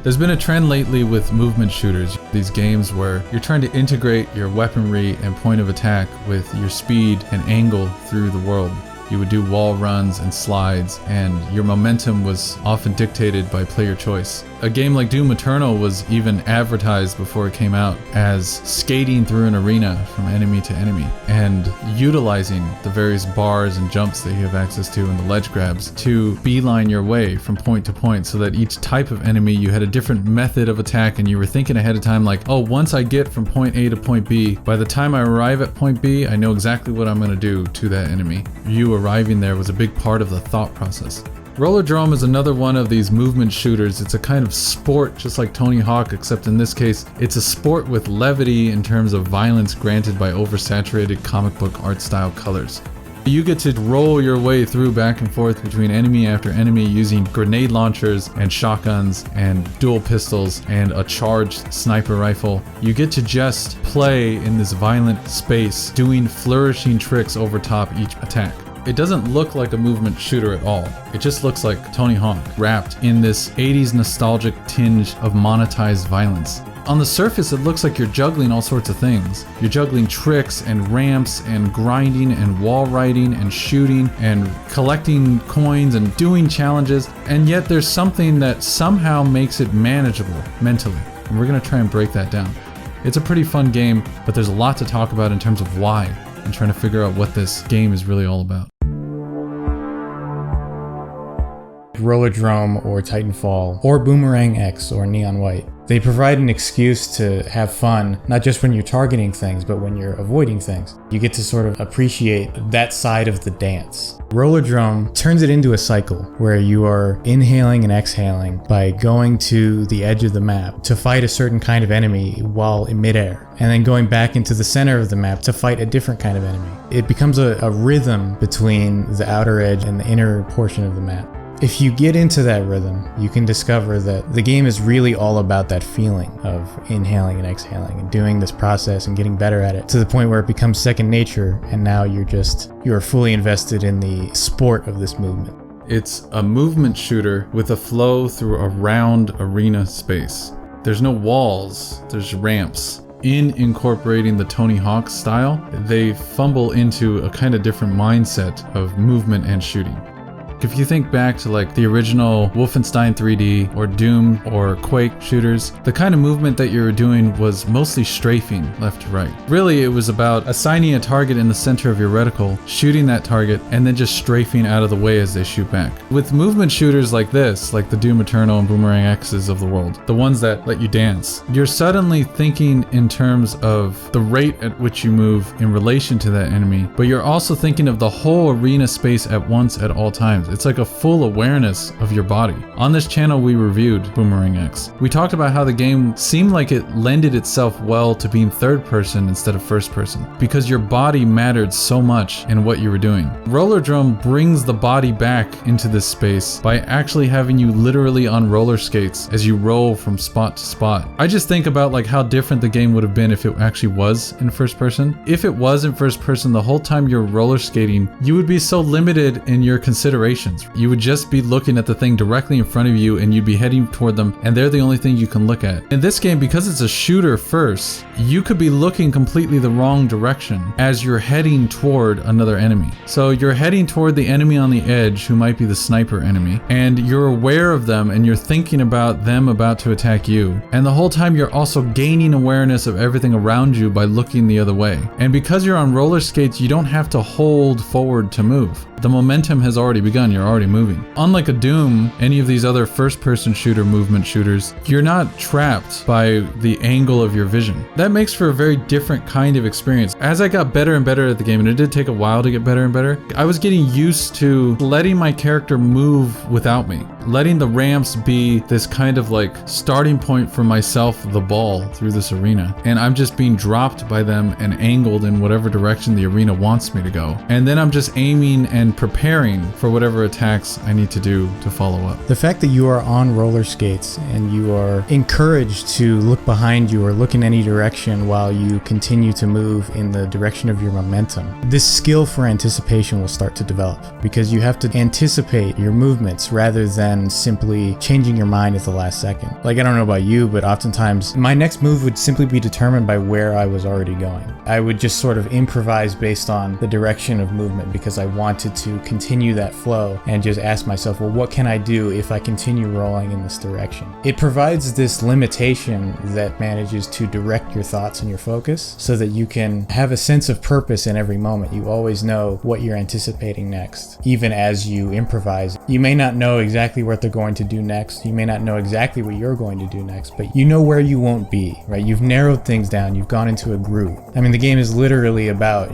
There's been a trend lately with movement shooters, these games where you're trying to integrate your weaponry and point of attack with your speed and angle through the world. You would do wall runs and slides, and your momentum was often dictated by player choice. A game like Doom Eternal was even advertised before it came out as skating through an arena from enemy to enemy and utilizing the various bars and jumps that you have access to and the ledge grabs to beeline your way from point to point, so that each type of enemy you had a different method of attack, and you were thinking ahead of time like, oh, once I get from point A to point B, by the time I arrive at point B, I know exactly what I'm going to do to that enemy. You arriving there was a big part of the thought process. Rollerdrome is another one of these movement shooters. It's a kind of sport just like Tony Hawk, except in this case, it's a sport with levity in terms of violence granted by oversaturated comic book art style colors. You get to roll your way through back and forth between enemy after enemy using grenade launchers and shotguns and dual pistols and a charged sniper rifle. You get to just play in this violent space, doing flourishing tricks over top each attack. It doesn't look like a movement shooter at all. It just looks like Tony Hawk wrapped in this 80s nostalgic tinge of monetized violence. On the surface, it looks like you're juggling all sorts of things. You're juggling tricks and ramps and grinding and wall riding and shooting and collecting coins and doing challenges, and yet there's something that somehow makes it manageable mentally. And we're gonna try and break that down. It's a pretty fun game, but there's a lot to talk about in terms of why and trying to figure out what this game is really all about. Rollerdrome or Titanfall or Boomerang X or Neon White. They provide an excuse to have fun, not just when you're targeting things, but when you're avoiding things. You get to sort of appreciate that side of the dance. Rollerdrome turns it into a cycle where you are inhaling and exhaling by going to the edge of the map to fight a certain kind of enemy while in midair, and then going back into the center of the map to fight a different kind of enemy. It becomes a rhythm between the outer edge and the inner portion of the map. If you get into that rhythm, you can discover that the game is really all about that feeling of inhaling and exhaling and doing this process and getting better at it to the point where it becomes second nature, and now you're fully invested in the sport of this movement. It's a movement shooter with a flow through a round arena space. There's no walls, there's ramps. In incorporating the Tony Hawk style, they fumble into a kind of different mindset of movement and shooting. If you think back to like the original Wolfenstein 3D or Doom or Quake shooters, the kind of movement that you were doing was mostly strafing left to right. Really, it was about assigning a target in the center of your reticle, shooting that target, and then just strafing out of the way as they shoot back. With movement shooters like this, like the Doom Eternal and Boomerang X's of the world, the ones that let you dance, you're suddenly thinking in terms of the rate at which you move in relation to that enemy, but you're also thinking of the whole arena space at once at all times. It's like a full awareness of your body. On this channel, we reviewed Boomerang X. We talked about how the game seemed like it lended itself well to being third person instead of first person, because your body mattered so much in what you were doing. Rollerdrome brings the body back into this space by actually having you literally on roller skates as you roll from spot to spot. I just think about like how different the game would have been if it actually was in first person. If it was in first person, the whole time you're roller skating, you would be so limited in your consideration. You would just be looking at the thing directly in front of you, and you'd be heading toward them, and they're the only thing you can look at. In this game, because it's a shooter first, you could be looking completely the wrong direction as you're heading toward another enemy. So you're heading toward the enemy on the edge, who might be the sniper enemy, and you're aware of them, and you're thinking about them about to attack you. And the whole time you're also gaining awareness of everything around you by looking the other way. And because you're on roller skates, you don't have to hold forward to move. The momentum has already begun, you're already moving. Unlike a Doom, any of these other first-person shooter movement shooters, you're not trapped by the angle of your vision. That makes for a very different kind of experience. As I got better and better at the game, and it did take a while to get better and better, I was getting used to letting my character move without me. Letting the ramps be this kind of like starting point for myself, the ball, through this arena. And I'm just being dropped by them and angled in whatever direction the arena wants me to go. And then I'm just aiming and preparing for whatever attacks I need to do to follow up. The fact that you are on roller skates and you are encouraged to look behind you or look in any direction while you continue to move in the direction of your momentum, this skill for anticipation will start to develop, because you have to anticipate your movements rather than than simply changing your mind at the last second. Like, I don't know about you, but oftentimes my next move would simply be determined by where I was already going. I would just sort of improvise based on the direction of movement because I wanted to continue that flow and just ask myself, well, what can I do if I continue rolling in this direction? It provides this limitation that manages to direct your thoughts and your focus so that you can have a sense of purpose in every moment. You always know what you're anticipating next. Even as you improvise, you may not know exactly what they're going to do next. You may not know exactly what you're going to do next, but you know where you won't be, right? You've narrowed things down. You've gone into a groove. I mean, the game is literally about,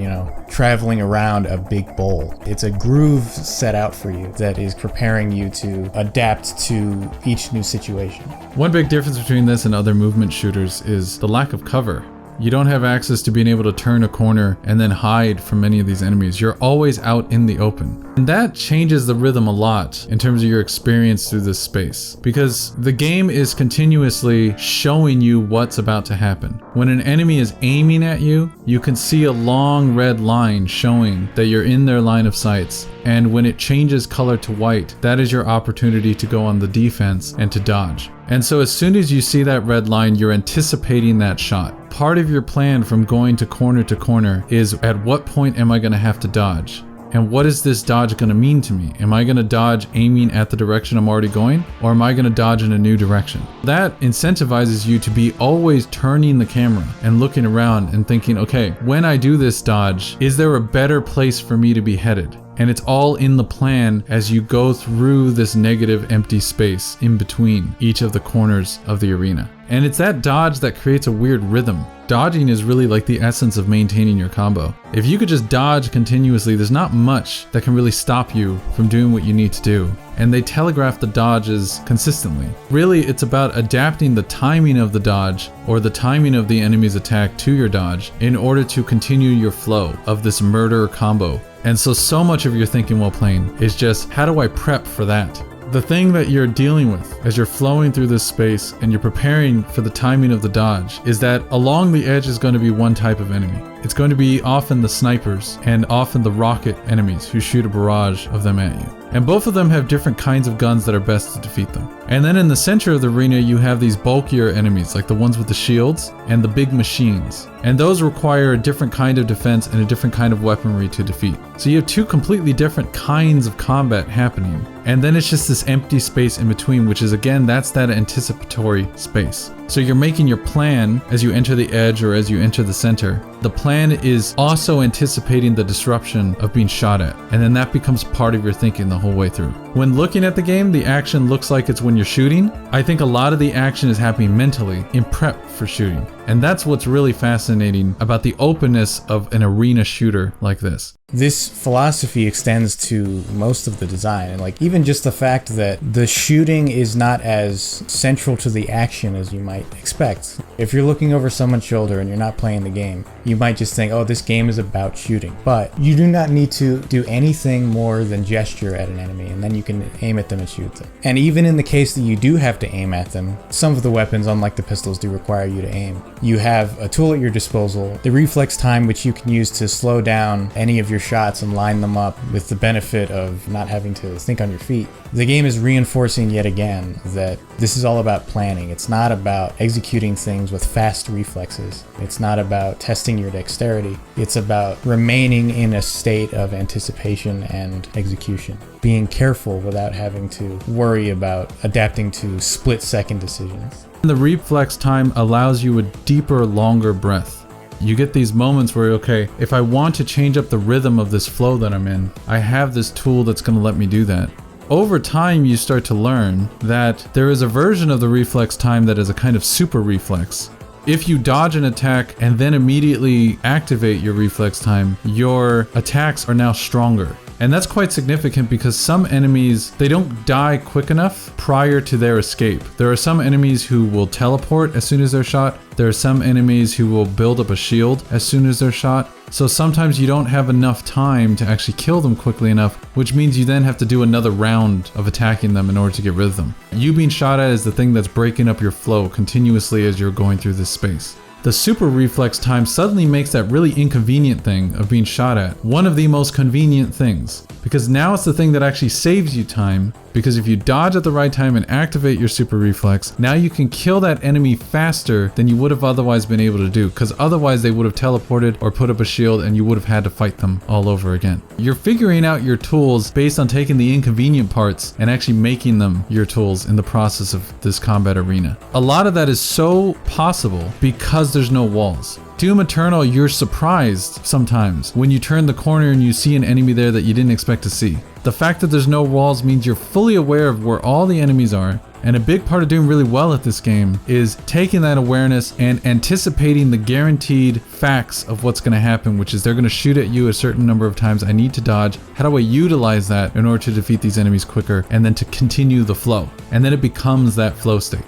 traveling around a big bowl. It's a groove set out for you that is preparing you to adapt to each new situation. One big difference between this and other movement shooters is the lack of cover. You don't have access to being able to turn a corner and then hide from many of these enemies. You're always out in the open. And that changes the rhythm a lot in terms of your experience through this space, because the game is continuously showing you what's about to happen. When an enemy is aiming at you, you can see a long red line showing that you're in their line of sights. And when it changes color to white, that is your opportunity to go on the defense and to dodge. And so as soon as you see that red line, you're anticipating that shot. Part of your plan from going to corner is at what point am I going to have to dodge? And what is this dodge going to mean to me? Am I going to dodge aiming at the direction I'm already going? Or am I going to dodge in a new direction? That incentivizes you to be always turning the camera and looking around and thinking, okay, when I do this dodge, is there a better place for me to be headed? And it's all in the plan as you go through this negative empty space in between each of the corners of the arena. And it's that dodge that creates a weird rhythm. Dodging is really like the essence of maintaining your combo. If you could just dodge continuously, there's not much that can really stop you from doing what you need to do. And they telegraph the dodges consistently. Really, it's about adapting the timing of the dodge or the timing of the enemy's attack to your dodge in order to continue your flow of this murder combo. And so much of your thinking while playing is just, how do I prep for that? The thing that you're dealing with as you're flowing through this space and you're preparing for the timing of the dodge is that along the edge is going to be one type of enemy. It's going to be often the snipers and often the rocket enemies who shoot a barrage of them at you. And both of them have different kinds of guns that are best to defeat them. And then in the center of the arena, you have these bulkier enemies, like the ones with the shields and the big machines. And those require a different kind of defense and a different kind of weaponry to defeat. So you have two completely different kinds of combat happening. And then it's just this empty space in between, which is, again, that's that anticipatory space. So you're making your plan as you enter the edge or as you enter the center. The plan is also anticipating the disruption of being shot at. And then that becomes part of your thinking the whole way through. When looking at the game, the action looks like it's when you're shooting. I think a lot of the action is happening mentally in prep for shooting. And that's what's really fascinating about the openness of an arena shooter like this. This philosophy extends to most of the design, and like even just the fact that the shooting is not as central to the action as you might expect. If you're looking over someone's shoulder and you're not playing the game, you might just think, oh, this game is about shooting. But you do not need to do anything more than gesture at an enemy, and then you can aim at them and shoot them. And even in the case that you do have to aim at them, some of the weapons, unlike the pistols, do require you to aim. You have a tool at your disposal, the reflex time, which you can use to slow down any of your shots and line them up with the benefit of not having to think on your feet. The game is reinforcing yet again that this is all about planning. It's not about executing things with fast reflexes. It's not about testing your dexterity. It's about remaining in a state of anticipation and execution. Being careful without having to worry about adapting to split-second decisions. The reflex time allows you a deeper, longer breath. You get these moments where, okay, if I want to change up the rhythm of this flow that I'm in, I have this tool that's going to let me do that. Over time, you start to learn that there is a version of the reflex time that is a kind of super reflex. If you dodge an attack and then immediately activate your reflex time, your attacks are now stronger. And that's quite significant because some enemies, they don't die quick enough prior to their escape. There are some enemies who will teleport as soon as they're shot. There are some enemies who will build up a shield as soon as they're shot. So sometimes you don't have enough time to actually kill them quickly enough, which means you then have to do another round of attacking them in order to get rid of them. You being shot at is the thing that's breaking up your flow continuously as you're going through this space. the super reflex time suddenly makes that really inconvenient thing of being shot at one of the most convenient things. Because now it's the thing that actually saves you time, because if you dodge at the right time and activate your super reflex, now you can kill that enemy faster than you would have otherwise been able to do, because otherwise they would have teleported or put up a shield and you would have had to fight them all over again. You're figuring out your tools based on taking the inconvenient parts and actually making them your tools in the process of this combat arena. A lot of that is so possible because there's no walls. Doom Eternal, you're surprised sometimes when you turn the corner and you see an enemy there that you didn't expect to see. The fact that there's no walls means you're fully aware of where all the enemies are, and a big part of doing really well at this game is taking that awareness and anticipating the guaranteed facts of what's going to happen, which is they're going to shoot at you a certain number of times. I need to dodge. How do I utilize that in order to defeat these enemies quicker and then to continue the flow? And then it becomes that flow state.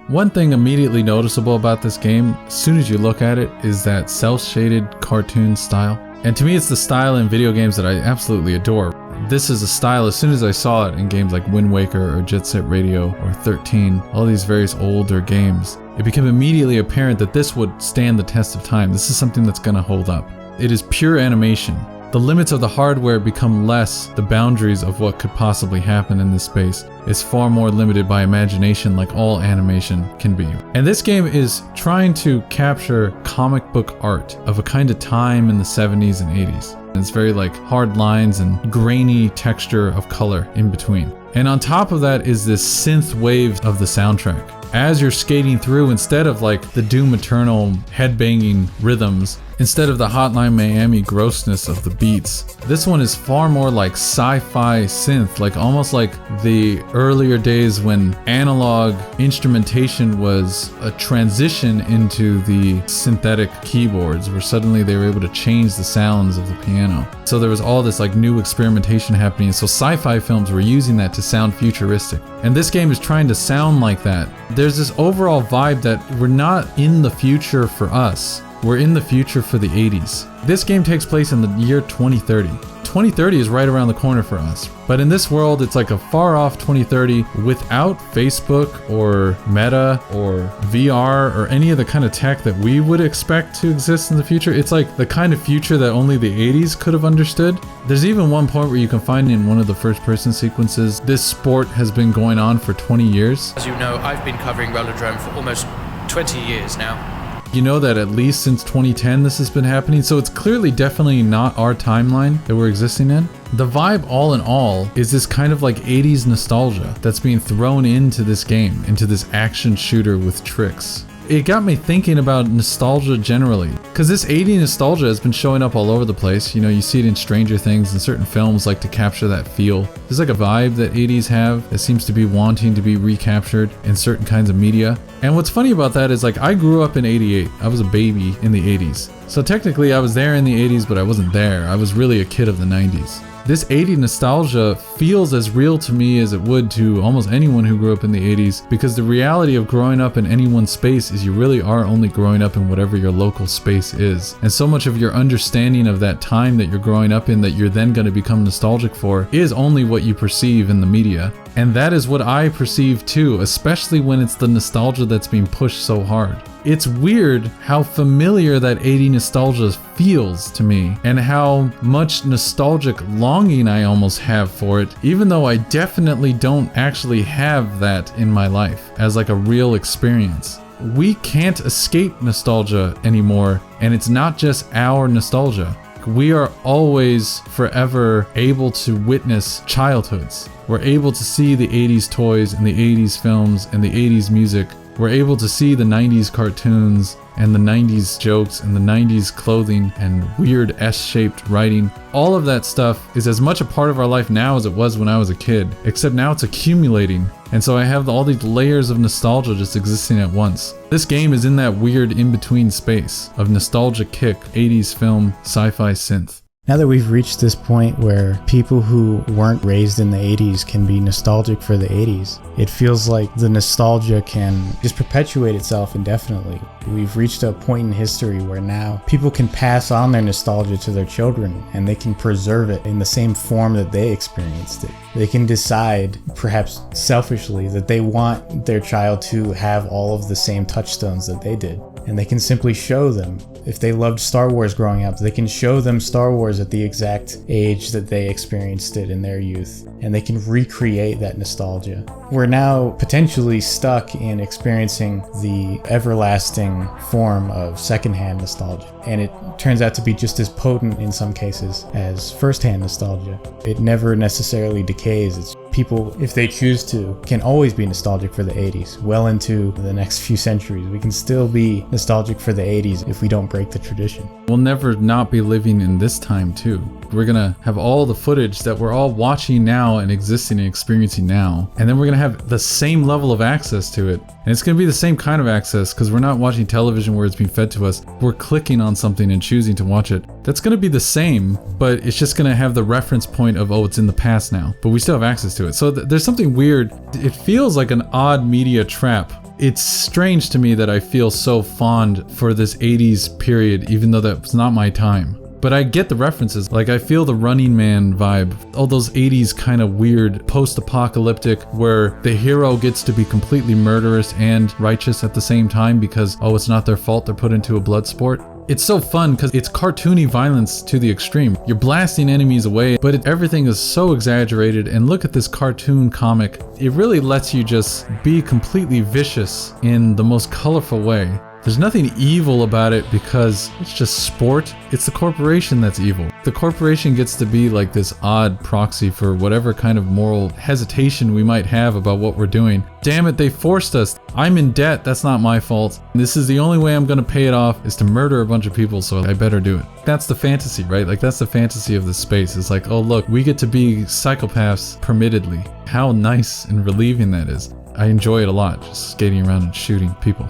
One thing immediately noticeable about this game, as soon as you look at it, is that cel-shaded cartoon style. And to me, it's the style in video games that I absolutely adore. This is a style, as soon as I saw it in games like Wind Waker or Jet Set Radio or 13, all these various older games, it became immediately apparent that this would stand the test of time. This is something that's going to hold up. It is pure animation. The limits of the hardware become less, the boundaries of what could possibly happen in this space is far more limited by imagination, like all animation can be. And this game is trying to capture comic book art of a kind of time in the 70s and 80s. It's very like hard lines and grainy texture of color in between. And on top of that is this synth wave of the soundtrack. As you're skating through, instead of like the Doom Eternal headbanging rhythms, instead of the Hotline Miami grossness of the beats, this one is far more like sci-fi synth, like almost like the earlier days when analog instrumentation was a transition into the synthetic keyboards, where suddenly they were able to change the sounds of the piano. So there was all this like new experimentation happening. So sci-fi films were using that to sound futuristic. And this game is trying to sound like that. There's this overall vibe that we're not in the future for us. We're in the future for the 80s. This game takes place in the year 2030. 2030 is right around the corner for us. But in this world, it's like a far off 2030 without Facebook or Meta or VR or any of the kind of tech that we would expect to exist in the future. It's like the kind of future that only the 80s could have understood. There's even one point where you can find in one of the first person sequences, this sport has been going on for 20 years. As you know, I've been covering Rollerdrome for almost 20 years now. You know that at least since 2010 this has been happening, so it's clearly definitely not our timeline that we're existing in. The vibe all in all is this kind of like 80s nostalgia that's being thrown into this game, into this action shooter with tricks. It got me thinking about nostalgia generally, because this 80s nostalgia has been showing up all over the place. You know, you see it in Stranger Things and certain films like to capture that feel. There's like a vibe that 80s have that seems to be wanting to be recaptured in certain kinds of media. And what's funny about that is like I grew up in 88. I was a baby in the 80s. So technically I was there in the 80s, but I wasn't there. I was really a kid of the 90s. This 80s nostalgia feels as real to me as it would to almost anyone who grew up in the 80s, because the reality of growing up in any one space is you really are only growing up in whatever your local space is. And so much of your understanding of that time that you're growing up in that you're then going to become nostalgic for is only what you perceive in the media. And that is what I perceive too, especially when it's the nostalgia that's being pushed so hard. It's weird how familiar that 80s nostalgia feels to me, and how much nostalgic longing I almost have for it, even though I definitely don't actually have that in my life as like a real experience. We can't escape nostalgia anymore, and it's not just our nostalgia. We are always forever able to witness childhoods. We're able to see the 80s toys and the 80s films and the 80s music. We're able to see the 90s cartoons and the 90s jokes and the 90s clothing and weird S-shaped writing. All of that stuff is as much a part of our life now as it was when I was a kid, except now it's accumulating. And so I have all these layers of nostalgia just existing at once. This game is in that weird in-between space of nostalgia kick, 80s film, sci-fi synth. Now that we've reached this point where people who weren't raised in the 80s can be nostalgic for the 80s, it feels like the nostalgia can just perpetuate itself indefinitely. We've reached a point in history where now people can pass on their nostalgia to their children and they can preserve it in the same form that they experienced it. They can decide, perhaps selfishly, that they want their child to have all of the same touchstones that they did. And they can simply show them. If they loved Star Wars growing up, they can show them Star Wars at the exact age that they experienced it in their youth. And they can recreate that nostalgia. We're now potentially stuck in experiencing the everlasting form of secondhand nostalgia. And it turns out to be just as potent in some cases as firsthand nostalgia. It never necessarily decays. It's people, if they choose to, can always be nostalgic for the 80s, well into the next few centuries. We can still be nostalgic for the 80s if we don't break the tradition. We'll never not be living in this time too. We're gonna have all the footage that we're all watching now and existing and experiencing now, and then we're gonna have the same level of access to it. And it's gonna be the same kind of access because we're not watching television where it's being fed to us. We're clicking on something and choosing to watch it. That's gonna be the same, but it's just gonna have the reference point of, oh, it's in the past now, but we still have access to it. So there's something weird. It feels like an odd media trap. It's strange to me that I feel so fond for this 80s period, even though that's not my time. But I get the references. Like, I feel the Running Man vibe. All those 80s kind of weird post-apocalyptic where the hero gets to be completely murderous and righteous at the same time because, oh, it's not their fault they're put into a blood sport. It's so fun because it's cartoony violence to the extreme. You're blasting enemies away, but everything is so exaggerated. And look at this cartoon comic. It really lets you just be completely vicious in the most colorful way. There's nothing evil about it because it's just sport. It's the corporation that's evil. The corporation gets to be like this odd proxy for whatever kind of moral hesitation we might have about what we're doing. Damn it, they forced us. I'm in debt, that's not my fault. This is the only way I'm gonna pay it off is to murder a bunch of people, so I better do it. That's the fantasy, right? Like, that's the fantasy of this space. It's like, oh look, we get to be psychopaths permittedly. How nice and relieving that is. I enjoy it a lot, just skating around and shooting people.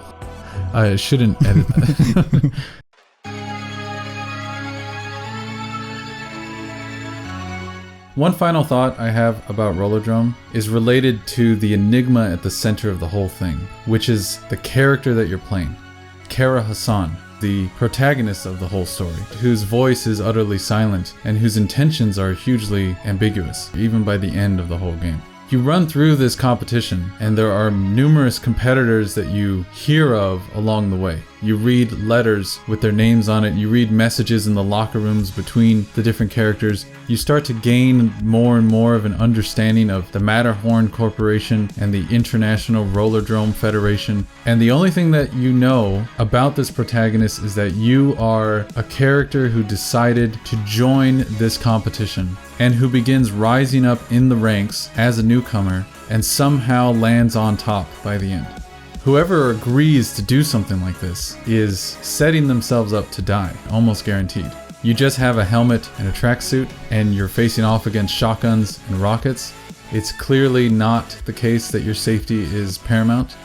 I shouldn't edit that. One final thought I have about Rollerdrome is related to the enigma at the center of the whole thing, which is the character that you're playing. Kara Hassan, the protagonist of the whole story, whose voice is utterly silent and whose intentions are hugely ambiguous, even by the end of the whole game. You run through this competition and there are numerous competitors that you hear of along the way. You read letters with their names on it. You read messages in the locker rooms between the different characters. You start to gain more and more of an understanding of the Matterhorn Corporation and the International Rollerdrome Federation. And the only thing that you know about this protagonist is that you are a character who decided to join this competition and who begins rising up in the ranks as a newcomer and somehow lands on top by the end. Whoever agrees to do something like this is setting themselves up to die, almost guaranteed. You just have a helmet and a tracksuit, and you're facing off against shotguns and rockets. It's clearly not the case that your safety is paramount.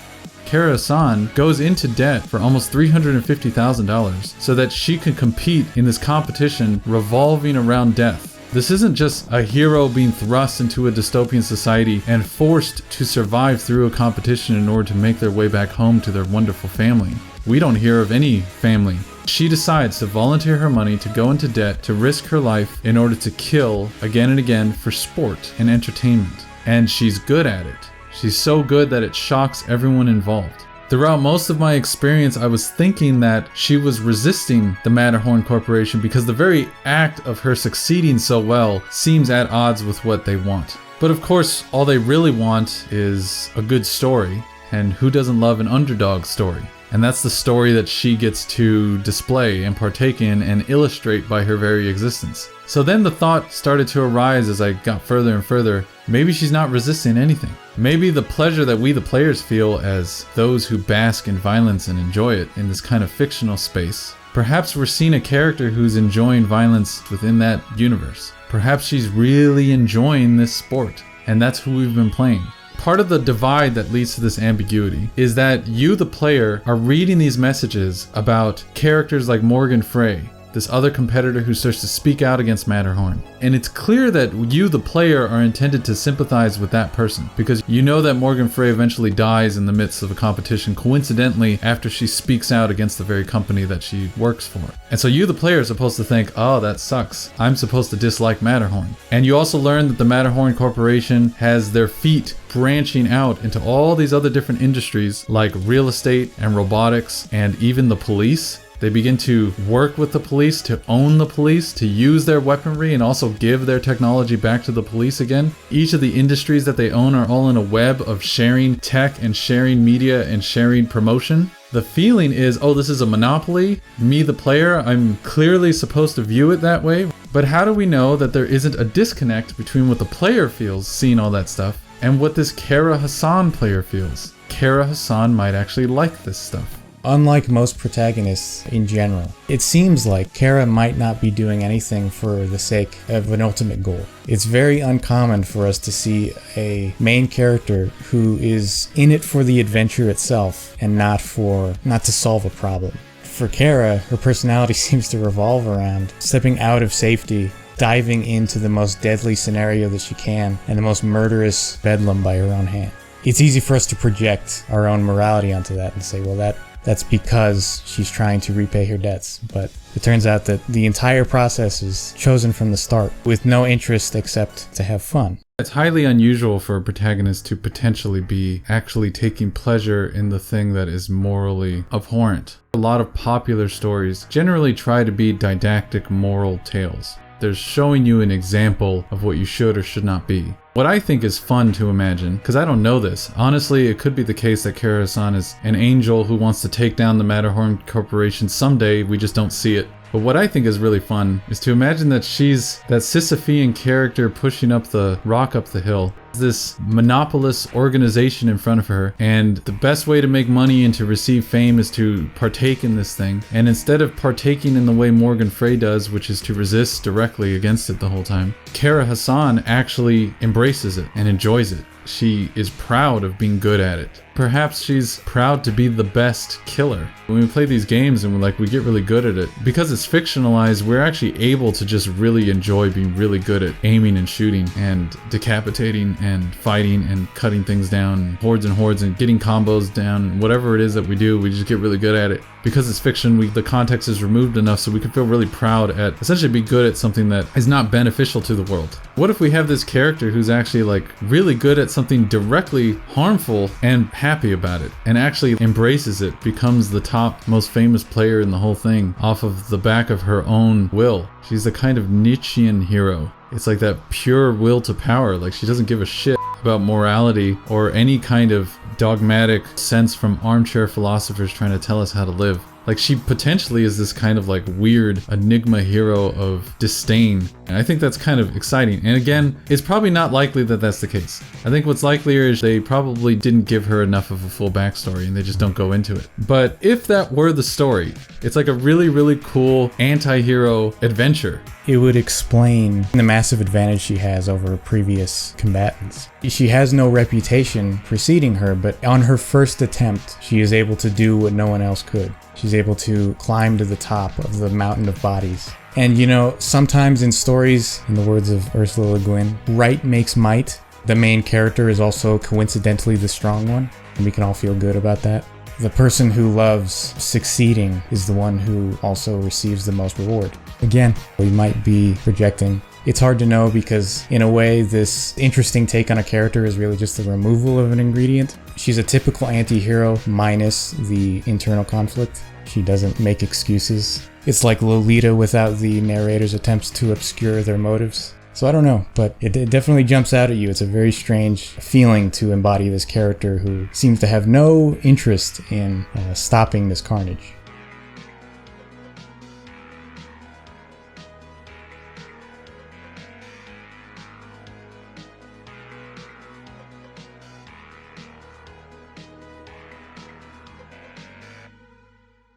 Kara Hassan goes into debt for almost $350,000 so that she can compete in this competition revolving around death. This isn't just a hero being thrust into a dystopian society and forced to survive through a competition in order to make their way back home to their wonderful family. We don't hear of any family. She decides to volunteer her money to go into debt to risk her life in order to kill again and again for sport and entertainment. And she's good at it. She's so good that it shocks everyone involved. Throughout most of my experience, I was thinking that she was resisting the Matterhorn Corporation because the very act of her succeeding so well seems at odds with what they want. But of course, all they really want is a good story, and who doesn't love an underdog story? And that's the story that she gets to display and partake in and illustrate by her very existence. So then the thought started to arise as I got further and further, maybe she's not resisting anything. Maybe the pleasure that we the players feel as those who bask in violence and enjoy it in this kind of fictional space. Perhaps we're seeing a character who's enjoying violence within that universe. Perhaps she's really enjoying this sport, and that's who we've been playing. Part of the divide that leads to this ambiguity is that you, the player, are reading these messages about characters like Morgan Frey, this other competitor who starts to speak out against Matterhorn. And it's clear that you, the player, are intended to sympathize with that person, because you know that Morgan Frey eventually dies in the midst of a competition, coincidentally after she speaks out against the very company that she works for. And so you, the player, are supposed to think, oh, that sucks. I'm supposed to dislike Matterhorn. And you also learn that the Matterhorn Corporation has their feet branching out into all these other different industries like real estate and robotics and even the police. They begin to work with the police, to own the police, to use their weaponry and also give their technology back to the police again. Each of the industries that they own are all in a web of sharing tech and sharing media and sharing promotion. The feeling is, oh, this is a monopoly. Me, the player, I'm clearly supposed to view it that way. But how do we know that there isn't a disconnect between what the player feels seeing all that stuff and what this Kara Hassan player feels? Kara Hassan might actually like this stuff. Unlike most protagonists in general, it seems like Kara might not be doing anything for the sake of an ultimate goal. It's very uncommon for us to see a main character who is in it for the adventure itself and not to solve a problem. For Kara, her personality seems to revolve around stepping out of safety, diving into the most deadly scenario that she can, and the most murderous bedlam by her own hand. It's easy for us to project our own morality onto that and say, well, that's because she's trying to repay her debts. But it turns out that the entire process is chosen from the start with no interest except to have fun. It's highly unusual for a protagonist to potentially be actually taking pleasure in the thing that is morally abhorrent. A lot of popular stories generally try to be didactic moral tales. They're showing you an example of what you should or should not be. What I think is fun to imagine, because I don't know this, honestly, it could be the case that Kara Hassan is an angel who wants to take down the Matterhorn Corporation someday, we just don't see it. But what I think is really fun is to imagine that she's that Sisyphean character pushing up the rock up the hill. This monopolist organization in front of her, and the best way to make money and to receive fame is to partake in this thing. And instead of partaking in the way Morgan Frey does, which is to resist directly against it the whole time, Kara Hassan actually embraces it and enjoys it. She is proud of being good at it. Perhaps she's proud to be the best killer. When we play these games and we get really good at it, because it's fictionalized, we're actually able to just really enjoy being really good at aiming and shooting and decapitating and fighting and cutting things down, hordes and getting combos down. Whatever it is that we do, we just get really good at it. Because it's fiction, the context is removed enough so we can feel really proud at essentially be good at something that is not beneficial to the world. What if we have this character who's actually really good at something directly harmful and happy about it and actually embraces it, becomes the top most famous player in the whole thing off of the back of her own will? She's a kind of Nietzschean hero. It's like that pure will to power. She doesn't give a shit about morality or any kind of dogmatic sense from armchair philosophers trying to tell us how to live. She potentially is this kind of weird enigma hero of disdain. And I think that's kind of exciting. And again, it's probably not likely that that's the case. I think what's likelier is they probably didn't give her enough of a full backstory and they just don't go into it. But if that were the story, it's a really, really cool anti-hero adventure. It would explain the massive advantage she has over previous combatants. She has no reputation preceding her, but on her first attempt, she is able to do what no one else could. She's able to climb to the top of the mountain of bodies. And sometimes in stories, in the words of Ursula Le Guin, right makes might. The main character is also coincidentally the strong one, and we can all feel good about that. The person who loves succeeding is the one who also receives the most reward. Again, we might be projecting. It's hard to know because, in a way, this interesting take on a character is really just the removal of an ingredient. She's a typical anti-hero minus the internal conflict. She doesn't make excuses. It's like Lolita without the narrator's attempts to obscure their motives. So I don't know, but it definitely jumps out at you. It's a very strange feeling to embody this character who seems to have no interest in stopping this carnage.